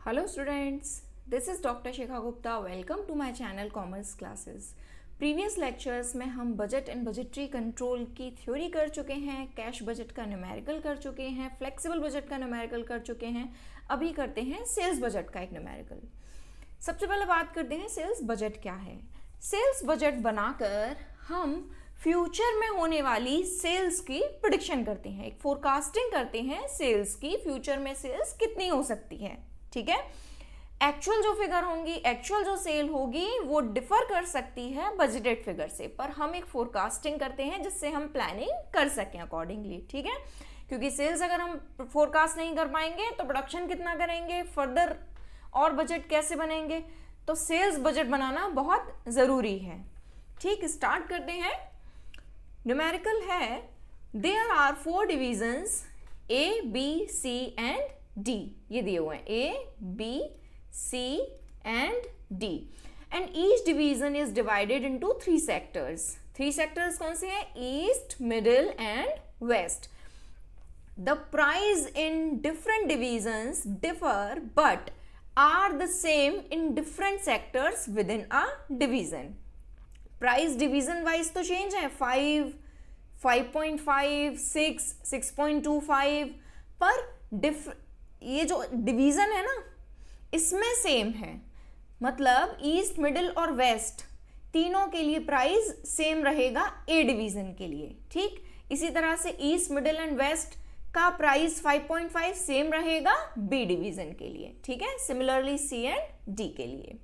Hello students, this is Dr. Shikha Gupta. Welcome to my channel Commerce Classes. Previous lectures में हम budget and budgetary control की theory कर चुके हैं, cash budget का numerical कर चुके हैं, फ्लेक्सिबल बजट का न्यूमेरिकल कर चुके हैं. अभी करते हैं सेल्स बजट का एक न्यूमेरिकल. सबसे पहले बात करते हैं सेल्स बजट क्या है. सेल्स बजट बनाकर हम फ्यूचर में होने वाली सेल्स की प्रेडिक्शन करते हैं, एक फोरकास्टिंग करते हैं सेल्स की, फ्यूचर में सेल्स कितनी हो सकती है. ठीक है, एक्चुअल जो फिगर होंगी, एक्चुअल जो सेल होगी वो डिफर कर सकती है बजटेड फिगर से, पर हम एक फोरकास्टिंग करते हैं जिससे हम प्लानिंग कर सकें अकॉर्डिंगली. ठीक है, क्योंकि सेल्स अगर हम फोरकास्ट नहीं कर पाएंगे तो प्रोडक्शन कितना करेंगे, फर्दर और बजट कैसे बनेंगे. तो सेल्स बजट बनाना बहुत ज़रूरी है. ठीक, स्टार्ट करते हैं. न्यूमेरिकल है, there are 4 divisions A B C and D. ये दिए हुए हैं A B C and D, and each division is divided into 3 sectors. 3 sectors कौन से हैं? East, middle and west. The price in different divisions differ but are the same in different sectors within a division. Price division wise तो change है, 5, 5.5, 6, 6.25, पर ये जो division है ना इसमें सेम है. मतलब ईस्ट, मिडिल और वेस्ट तीनों के लिए प्राइस सेम रहेगा ए डिवीजन के लिए. ठीक, इसी तरह से ईस्ट, मिडिल एंड वेस्ट का प्राइस 5.5 सेम रहेगा बी डिवीजन के लिए. ठीक है, सिमिलरली सी एंड डी के लिए.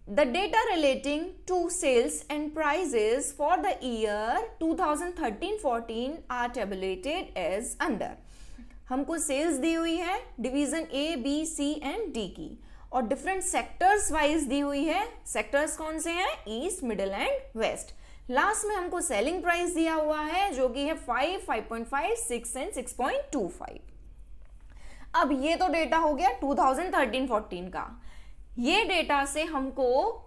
The data relating to sales and prices for the year 2013-14 are tabulated as under. हमको सेल्स दी हुई है division A, B, C and D की, और डिफरेंट सेक्टर्स वाइज दी हुई है. सेक्टर्स कौन से हैं? East, middle and west. Last में हमको सेलिंग प्राइस दिया हुआ है जो कि है 5, 5.5, 6 एंड 6.25. अब ये तो डेटा हो गया 2013-14 का. ये डेटा से हमको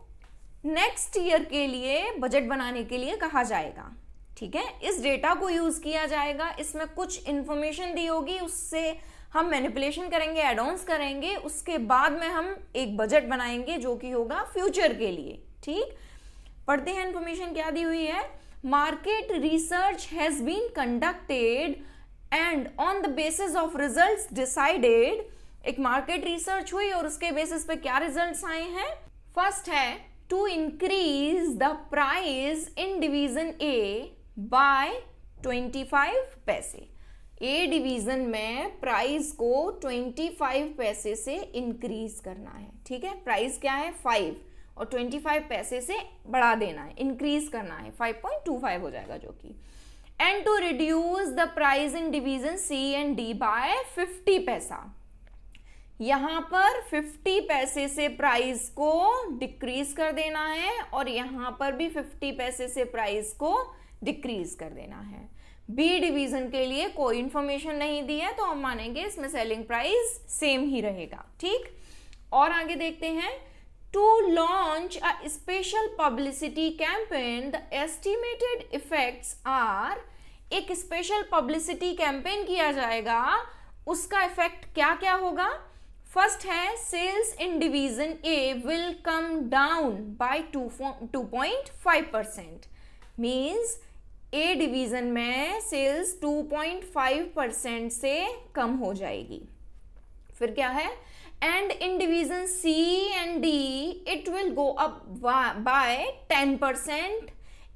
नेक्स्ट ईयर के लिए बजट बनाने के लिए कहा जाएगा. ठीक है, इस डेटा को यूज किया जाएगा. इसमें कुछ इंफॉर्मेशन दी होगी, उससे हम मैनिपुलेशन करेंगे, एड ऑन्स करेंगे, उसके बाद में हम एक बजट बनाएंगे जो कि होगा फ्यूचर के लिए. ठीक, पढ़ते हैं इंफॉर्मेशन क्या दी हुई है. Market research has been conducted and on the basis of results decided. एक मार्केट रिसर्च हुई और उसके बेसिस पे क्या रिजल्ट्स आए हैं. फर्स्ट है to increase the price in division A by 25 paise. A division में प्राइस को 25 पैसे से इंक्रीज करना है. ठीक है, प्राइस क्या है 5 और 25 पैसे से बढ़ा देना है, इंक्रीज करना है, 5.25 हो जाएगा जो कि. And to reduce the price in division C and D by 50 paisa. यहां पर 50 पैसे से प्राइस को डिक्रीज कर देना है और यहां पर भी 50 पैसे से प्राइस को डिक्रीज कर देना है. बी डिवीजन के लिए कोई इंफॉर्मेशन नहीं दी है तो हम मानेंगे इसमें सेलिंग प्राइस सेम ही रहेगा. ठीक, और आगे देखते हैं. To launch a special publicity campaign the estimated effects are. एक स्पेशल पब्लिसिटी कैंपेन किया जाएगा, उसका इफेक्ट क्या क्या होगा. फर्स्ट है sales in division A will come down by 2.5%. Means A division में सेल्स 2.5% से कम हो जाएगी. फिर क्या है, and in division C and D it will go up by 10%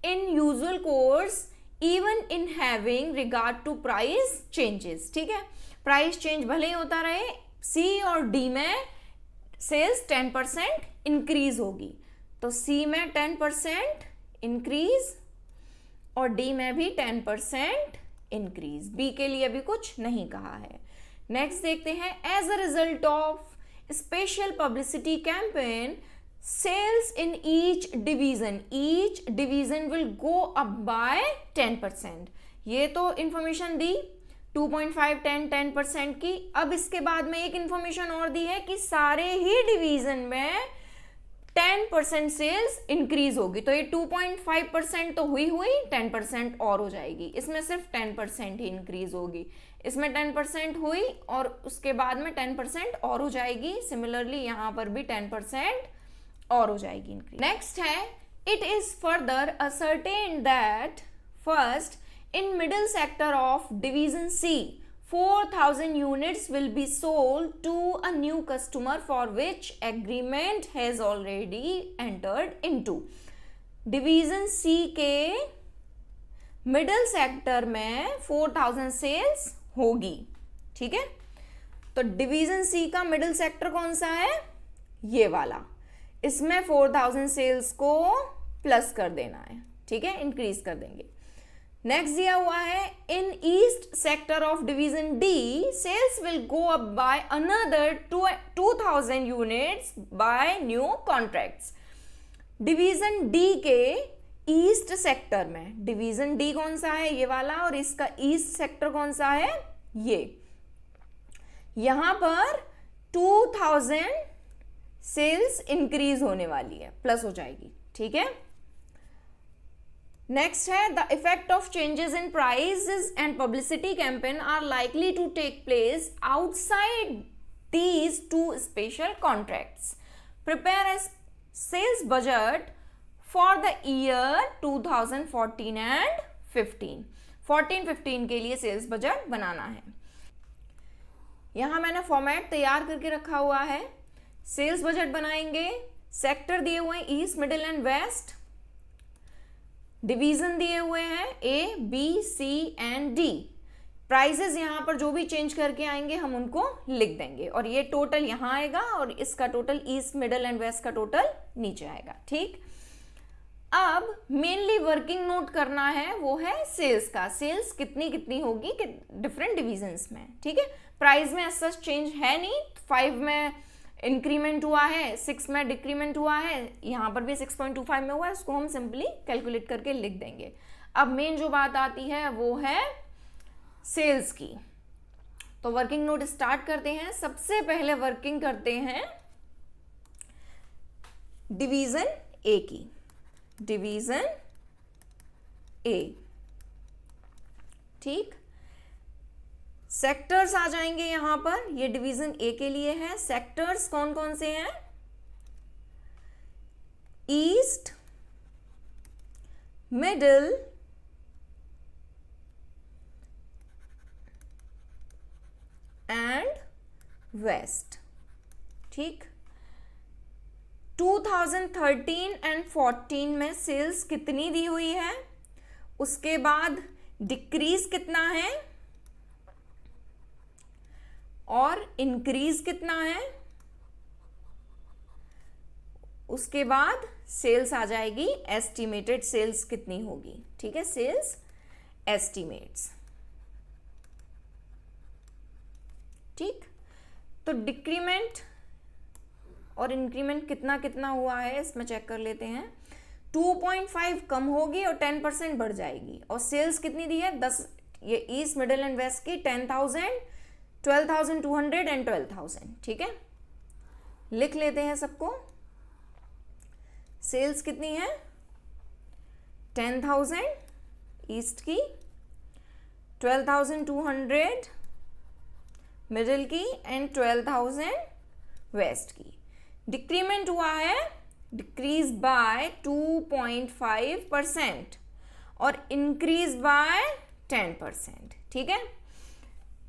in usual course even in having regard to price changes. ठीक है, प्राइस चेंज भले ही होता रहे, सी और डी में सेल्स 10% इंक्रीज होगी, तो सी में 10% इंक्रीज और डी में भी 10% इंक्रीज. बी के लिए अभी कुछ नहीं कहा है. नेक्स्ट देखते हैं. As a result of special publicity campaign sales in each division will go up by 10%. ये तो इंफॉर्मेशन दी 2.5, 10% की. अब इसके बाद में एक इंफॉर्मेशन और दी है कि सारे ही डिवीजन में 10% सेल्स इंक्रीज होगी, तो ये 2.5% तो हुई 10% और हो जाएगी। इसमें सिर्फ 10% ही इंक्रीज होगी, इसमें 10% हुई और उसके बाद में 10% और हो जाएगी। सिमिलरली यहाँ पर भी 10% और हो जाएगी इंक्रीज। नेक्स्ट है, it is further ascertained that first in middle sector of division C 4,000 units will be sold to a new customer for which agreement has already entered into। Division C के middle sector में 4,000 sales होगी, ठीक है। तो division C का middle sector कौन सा है, ये वाला। इसमें 4,000 सेल्स को प्लस कर देना है, ठीक है, इंक्रीज कर देंगे। नेक्स्ट दिया हुआ है, in east sector of division D sales will go up by another 2,000 units by new contracts. Division D के ईस्ट सेक्टर में, डिवीजन डी कौन सा है, ये वाला, और इसका ईस्ट सेक्टर कौन सा है, ये। यहां पर 2,000 सेल्स इंक्रीज होने वाली है, प्लस हो जाएगी, ठीक है। नेक्स्ट है, the effect of changes in prices and publicity campaign are likely to take place outside these two special contracts. Prepare a sales budget for the year 2014 and 15। 14-15 के लिए सेल्स बजट बनाना है। यहां मैंने फॉर्मेट तैयार करके रखा हुआ है। सेल्स बजट बनाएंगे, सेक्टर दिए हुए हैं east, middle and west, division दिए हुए हैं A, B, C and D. Prices यहां पर जो भी चेंज करके आएंगे हम उनको लिख देंगे, और ये टोटल यहां आएगा और इसका total east, middle and west का टोटल नीचे आएगा, ठीक। अब मेनली वर्किंग नोट करना है वो है सेल्स का, सेल्स कितनी कितनी होगी डिफरेंट डिविजन्स में, ठीक है। प्राइस में ऐसा चेंज है नहीं, 5 में इंक्रीमेंट हुआ है, 6 में डिक्रीमेंट हुआ है, यहाँ पर भी 6.25 में हुआ है, उसको हम सिंपली कैलकुलेट करके लिख देंगे। अब मेन जो बात आती है वो है सेल्स की। तो वर्किंग नोट स्टार्ट करते हैं। सबसे पहले वर्किंग करते हैं डिवीजन ए की, डिवीजन ए, ठीक। सेक्टर्स आ जाएंगे यहां पर, ये डिवीजन ए के लिए है। सेक्टर्स कौन कौन से हैं, ईस्ट, मिडिल एंड वेस्ट, ठीक। 2013 एंड 14 में सेल्स कितनी दी हुई है, उसके बाद डिक्रीज कितना है और इंक्रीज कितना है, उसके बाद सेल्स आ जाएगी, एस्टिमेटेड सेल्स कितनी होगी, ठीक है, सेल्स एस्टिमेट्स, ठीक। तो डिक्रीमेंट और इंक्रीमेंट कितना कितना हुआ है इसमें चेक कर लेते हैं। 2.5 कम होगी और 10% बढ़ जाएगी, और सेल्स कितनी दी है 10, ये ईस्ट, मिडिल एंड वेस्ट की 10,000, 12,200 एंड 12,000, ठीक है। लिख लेते हैं सबको। सेल्स कितनी है 10,000 ईस्ट की, 12,200 मिडिल की एंड 12,000 वेस्ट की। डिक्रीमेंट हुआ है, डिक्रीज बाय 2.5% और इंक्रीज बाय 10%, ठीक है।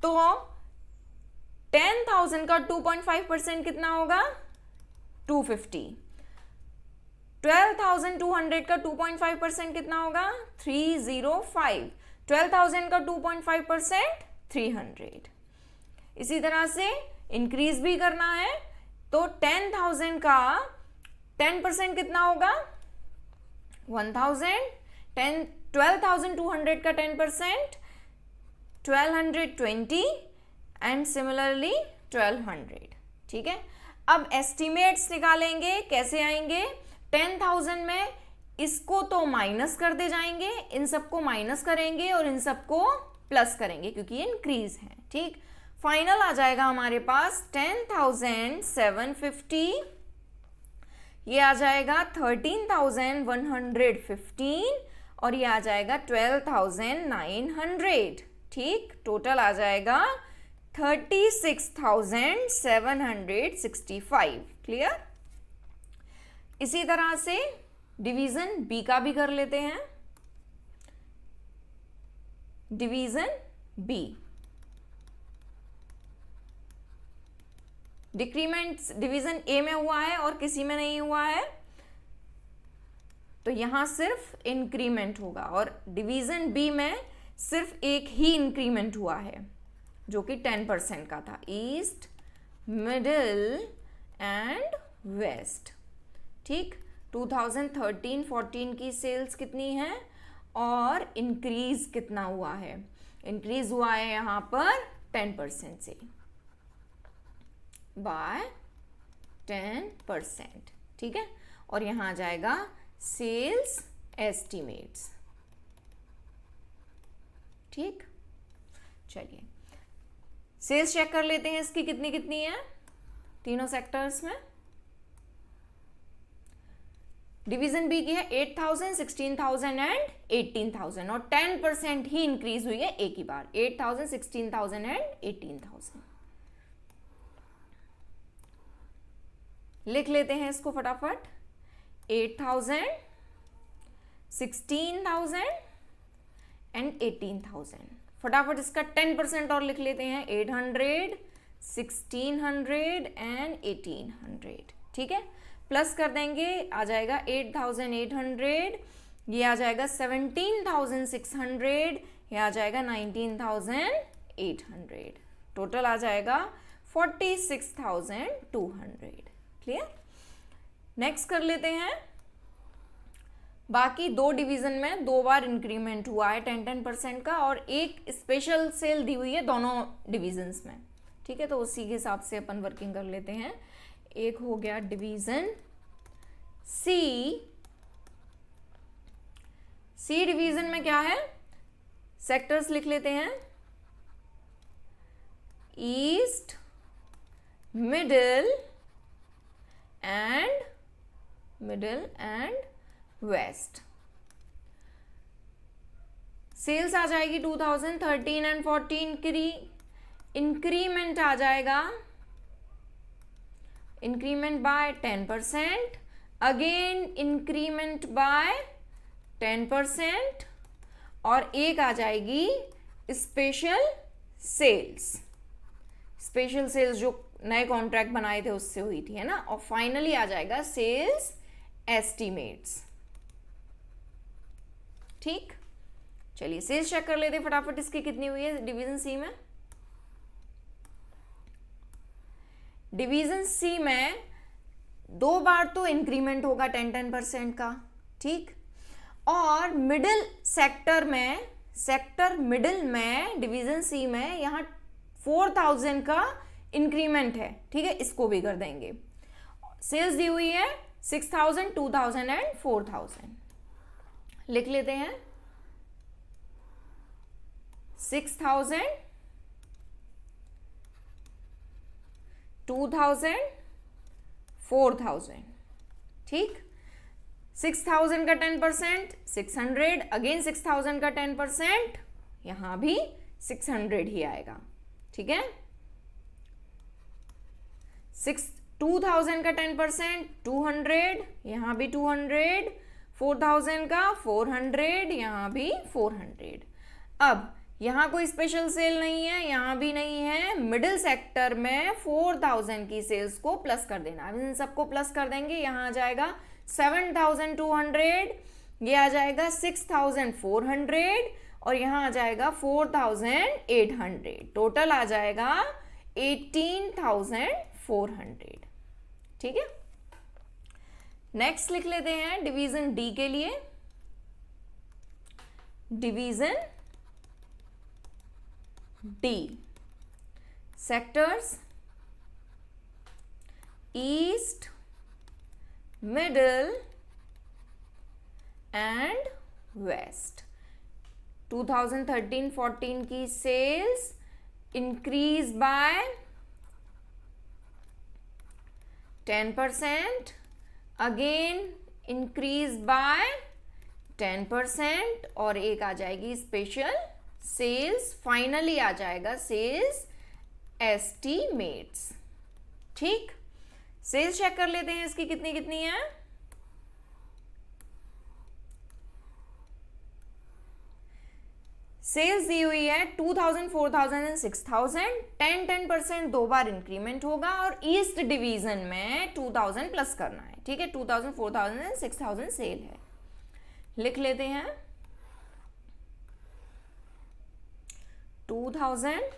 तो 10,000 का 2.5% कितना होगा 250, 12,200 का 2.5% कितना होगा 305, 12,000 का 2.5% 300। इसी तरह से इंक्रीज भी करना है, तो 10,000 का 10% कितना होगा 1,000, 12,200 का 10% 1,220 एंड सिमिलरली 1,200, ठीक है। अब एस्टिमेट्स निकालेंगे, कैसे आएंगे, 10,000 में इसको तो माइनस कर दे जाएंगे, इन सबको माइनस करेंगे और इन सबको प्लस करेंगे क्योंकि ये इंक्रीज है, ठीक। फाइनल आ जाएगा हमारे पास 10,750 ये आ जाएगा 13,115 और ये आ जाएगा 12,900। ठीक, टोटल आ जाएगा 36,765। क्लियर। इसी तरह से डिवीजन बी का भी कर लेते हैं। Division B, decrement division A में हुआ है और किसी में नहीं हुआ है, तो यहां सिर्फ इंक्रीमेंट होगा, और डिवीजन बी में सिर्फ एक ही इंक्रीमेंट हुआ है जो कि 10% का था, ईस्ट, मिडिल एंड वेस्ट। ठीक, 2013-14 की सेल्स कितनी है और इंक्रीज कितना हुआ है? इंक्रीज हुआ है यहां पर 10% से, बाय 10%। ठीक है, और यहां आ जाएगा सेल्स एस्टिमेट्स। ठीक, चलिए सेल्स चेक कर लेते हैं इसकी कितनी कितनी है तीनों सेक्टर्स में। डिवीजन बी की है 8,000, 16,000 एंड 18,000 और 10% ही इंक्रीज हुई है एक ही बार, 8,000, 16,000 एंड 18,000। लिख लेते हैं इसको फटाफट। 8,000, 16,000 एंड 18,000। फटाफट इसका 10% और लिख लेते हैं, 800, 1600 एंड 1800। ठीक है, प्लस कर देंगे, आ जाएगा 8,800, ये आ जाएगा 17,600, ये आ जाएगा 19,800। टोटल आ जाएगा 46,200। क्लियर। नेक्स्ट कर लेते हैं, बाकी दो डिवीजन में दो बार इंक्रीमेंट हुआ है 10% का, और एक स्पेशल सेल दी हुई है दोनों डिविजन्स में। ठीक है, तो उसी के हिसाब से अपन वर्किंग कर लेते हैं। एक हो गया डिवीजन सी। सी डिवीजन में क्या है, सेक्टर्स लिख लेते हैं, east, middle and west. Sales आ जाएगी 2013 एंड 14 की। इंक्रीमेंट आ जाएगा, increment by 10%, again increment by 10%, और एक आ जाएगी स्पेशल सेल्स। स्पेशल सेल्स जो नए कॉन्ट्रैक्ट बनाए थे उससे हुई थी, है ना। और फाइनली आ जाएगा सेल्स एस्टिमेट्स। ठीक, चलिए सेल्स चेक कर लेते हैं फटाफट, इसकी कितनी हुई है डिवीजन सी में। डिवीजन सी में दो बार तो इंक्रीमेंट होगा 10% का। ठीक, और मिडिल सेक्टर में, सेक्टर मिडिल में डिवीजन सी में यहां 4,000 का इंक्रीमेंट है। ठीक है, इसको भी कर देंगे। सेल्स दी हुई है 6,000, 2,000 एंड 4,000। लिख लेते हैं 6,000, 2,000, 4,000। ठीक, 6,000 का 10%, 600, अगेन 6,000 का 10%, यहां भी 600 ही आएगा। ठीक है, 2,000 का 10%, 200, यहां भी 200, 4,000 का 400, यहां भी 400। अब यहां कोई स्पेशल सेल नहीं है, यहां भी नहीं है। मिडिल सेक्टर में 4,000 की सेल्स को प्लस कर देना, अब इन सबको प्लस कर देंगे। यहां आ जाएगा 7,200, ये आ जाएगा 6,400, और यहां आ जाएगा 4,800। टोटल आ जाएगा 18,400। ठीक है, नेक्स्ट लिख लेते हैं डिवीजन डी के लिए। Division D, sectors east, middle and west. 2013-14 की sales increase by 10%, again increase by 10% और एक आ जाएगी स्पेशल सेल्स, फाइनली आ जाएगा सेल्स एस्टीमेट्स। ठीक, सेल्स चेक कर लेते हैं इसकी कितनी कितनी है। सेल्स दी हुई है 2000, 4000 एंड 6000। 10% 2 बार इंक्रीमेंट होगा और ईस्ट डिवीजन में 2000 प्लस करना है। ठीक है, 2000, 4000 एंड 6000 सेल है। लिख लेते हैं 2000,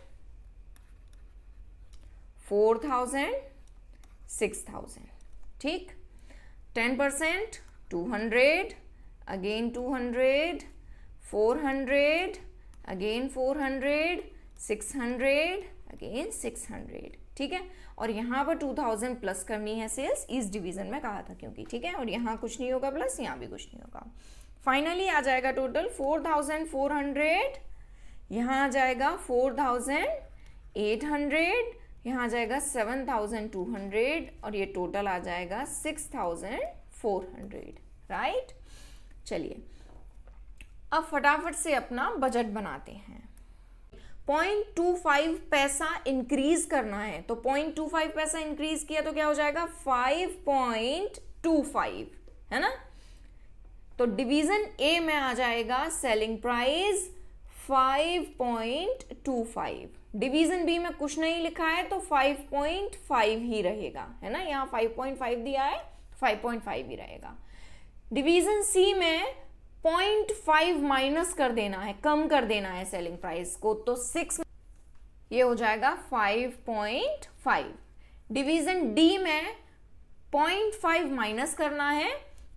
4000, 6000। ठीक, 10% 200, अगेन 200, 400, अगेन 400, 600, अगेन 600। ठीक है, और यहाँ पर 2000 प्लस करनी है सेल्स, इस डिवीजन में कहा था क्योंकि। ठीक है, और यहाँ कुछ नहीं होगा प्लस, यहाँ भी कुछ नहीं होगा। फाइनली आ जाएगा टोटल 4400, यहाँ आ जाएगा 4800, यहाँ आ जाएगा 7200 और ये टोटल आ जाएगा 6400। राइट, चलिए अब फटाफट से अपना बजट बनाते हैं। 0.25 पैसा इंक्रीज करना है, तो 0.25 पैसा इंक्रीज किया तो क्या हो जाएगा 5.25, है ना। तो डिवीजन ए में आ जाएगा सेलिंग प्राइस 5.25। डिवीजन बी में कुछ नहीं लिखा है तो 5.5 ही रहेगा, है ना। यहाँ 5.5 दिया है, 5.5 ही रहेगा। डिवीजन सी में 0.5 माइनस कर देना है, कम कर देना है सेलिंग प्राइस को, तो 6, ये हो जाएगा 5.5। डिवीजन डी में 0.5 माइनस करना है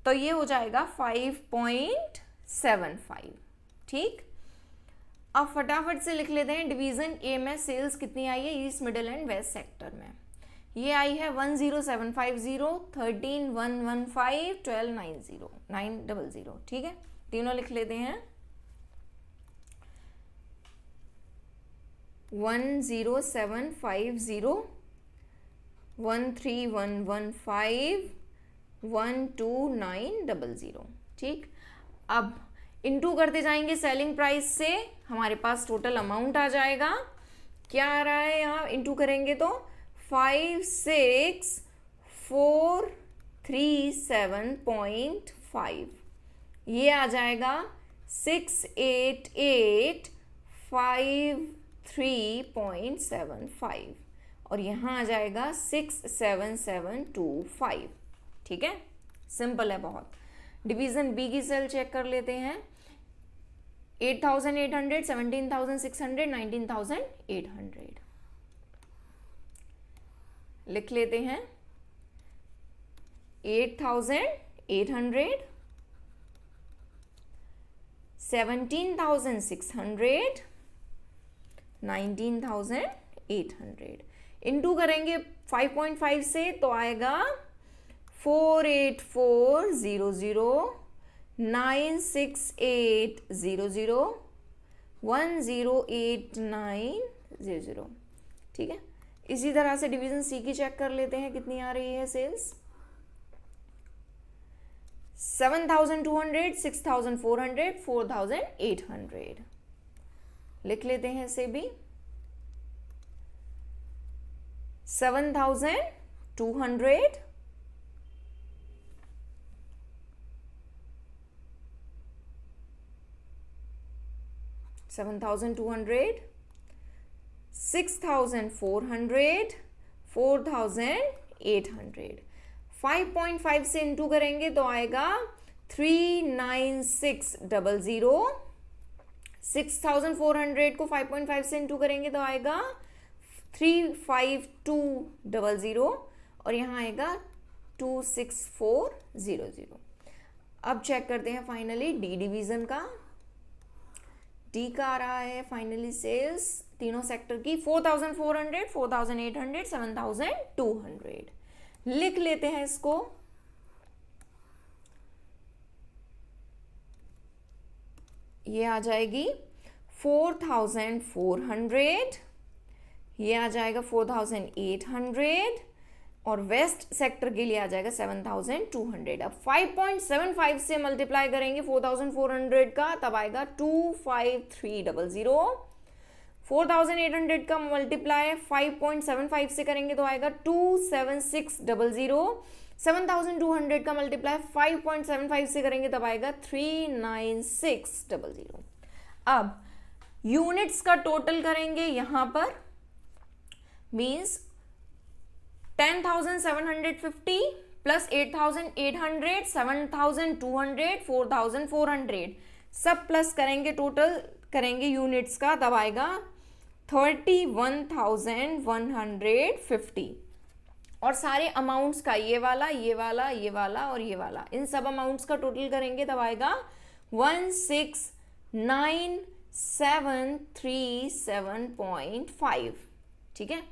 तो ये हो जाएगा 5.75। ठीक, अब फटाफट से लिख लेते हैं डिवीजन ए में सेल्स कितनी आई है east, middle and west sector में। ये आई है 10750, 13115, 1290, 900। ठीक है, तीनों लिख लेते हैं। 10750, 13115, 12900। ठीक, अब इनटू करते जाएंगे सेलिंग प्राइस से, हमारे पास टोटल अमाउंट आ जाएगा। क्या आ रहा है यहाँ, इनटू करेंगे तो 56437.5, ये आ जाएगा 68853.75 और यहाँ आ जाएगा 67725। ठीक है, सिंपल है बहुत। डिवीजन बी की सेल चेक कर लेते हैं। 8800, 17600, 19800। लिख लेते हैं 8800, 17600, 19800। इनटू करेंगे 5.5 से तो आएगा 48400, 96800, 108900। ठीक है, इसी तरह से डिवीजन सी की चेक कर लेते हैं कितनी आ रही है सेल्स। 7200, 6400, 4800। लिख लेते हैं इसे भी। 7200, 7200, 6400, 4800। 5.5 से इंटू करेंगे तो आएगा 39600। 6400 को 5.5 से इंटू करेंगे तो आएगा 35200 और यहाँ आएगा 26400। अब चेक करते हैं फाइनली डी डिवीजन का। डी का आ रहा है फाइनली सेल्स तीनों सेक्टर की 4400, 4800, 7200। लिख लेते हैं इसको। ये आ जाएगी 4400, ये आ जाएगा 4800, और वेस्ट सेक्टर के लिए आ जाएगा 7200। अब 5.75 से मल्टीप्लाई करेंगे 4400 का, तब आएगा 25300। 4800 का मल्टीप्लाई 5.75 से करेंगे तो आएगा 27600। 7200 का मल्टीप्लाई 5.75 से करेंगे तब आएगा 39600। अब यूनिट्स का टोटल करेंगे यहां पर, मीन्स 10,750 प्लस 8,800, 7,200, 4,400 सब प्लस करेंगे, टोटल करेंगे यूनिट्स का, तब आएगा 31,150। और सारे अमाउंट्स का ये वाला, ये वाला, ये वाला और ये वाला, इन सब अमाउंट्स का टोटल करेंगे तब आएगा 169737.5। ठीक है।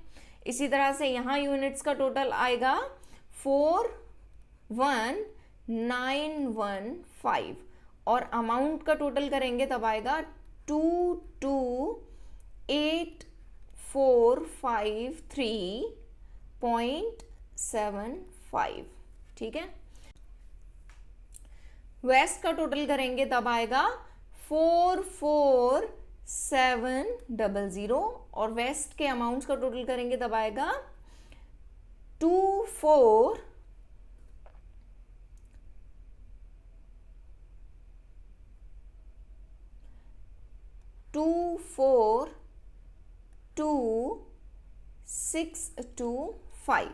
इसी तरह से यहाँ यूनिट्स का टोटल आएगा 41915 और अमाउंट का टोटल करेंगे तब आएगा 228,453.75। ठीक है। वेस्ट का टोटल करेंगे तब आएगा 44700 और वेस्ट के अमाउंट्स का टोटल करेंगे तब आएगा 242625।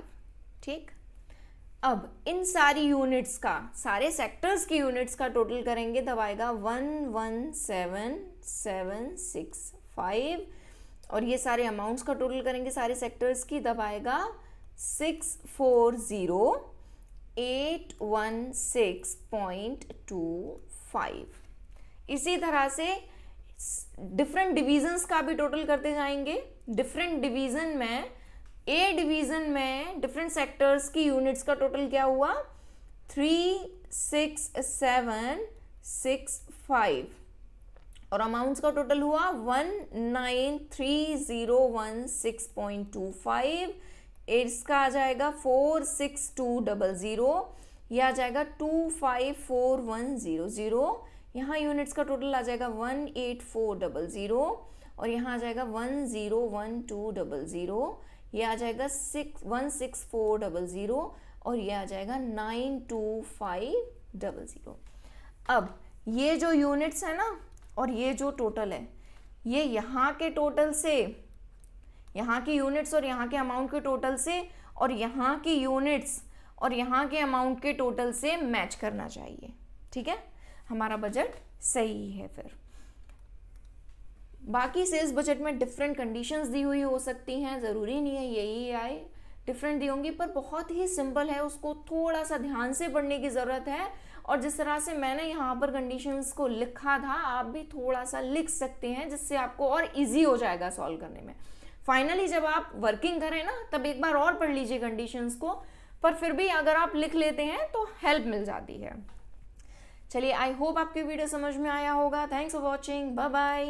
ठीक। अब इन सारी यूनिट्स का, सारे सेक्टर्स की यूनिट्स का टोटल करेंगे तब आएगा 117765 और ये सारे अमाउंट्स का टोटल करेंगे सारे सेक्टर्स की तब आएगा 640,816.25। इसी तरह से डिफरेंट डिवीजन्स का भी टोटल करते जाएंगे। डिफरेंट डिवीजन में, ए डिवीजन में डिफरेंट सेक्टर्स की यूनिट्स का टोटल क्या हुआ 36765 और अमाउंट्स का टोटल हुआ 193016.25। इसका आ जाएगा 46200, यह आ जाएगा 254100। यहाँ यूनिट्स का टोटल आ जाएगा 18400 और यहाँ आ जाएगा 101200, ये आ जाएगा 16400 और ये आ जाएगा 92500। अब ये जो यूनिट्स है ना और ये जो टोटल है, ये यहाँ के टोटल से, यहाँ की यूनिट्स और यहाँ के अमाउंट के टोटल से और यहाँ की यूनिट्स और यहाँ के अमाउंट के टोटल से मैच करना चाहिए। ठीक है, हमारा बजट सही है। फिर बाकी सेल्स बजट में डिफरेंट कंडीशंस दी हुई हो सकती हैं, ज़रूरी नहीं है यही आए, डिफरेंट दी होंगी, पर बहुत ही सिंपल है, उसको थोड़ा सा ध्यान से पढ़ने की ज़रूरत है। और जिस तरह से मैंने यहाँ पर कंडीशंस को लिखा था, आप भी थोड़ा सा लिख सकते हैं, जिससे आपको और इजी हो जाएगा सॉल्व करने में। फाइनली जब आप वर्किंग करें ना, तब एक बार और पढ़ लीजिए कंडीशंस को, पर फिर भी अगर आप लिख लेते हैं तो हेल्प मिल जाती है। चलिए, आई होप आपकी वीडियो समझ में आया होगा। Thanks for watching, bye bye.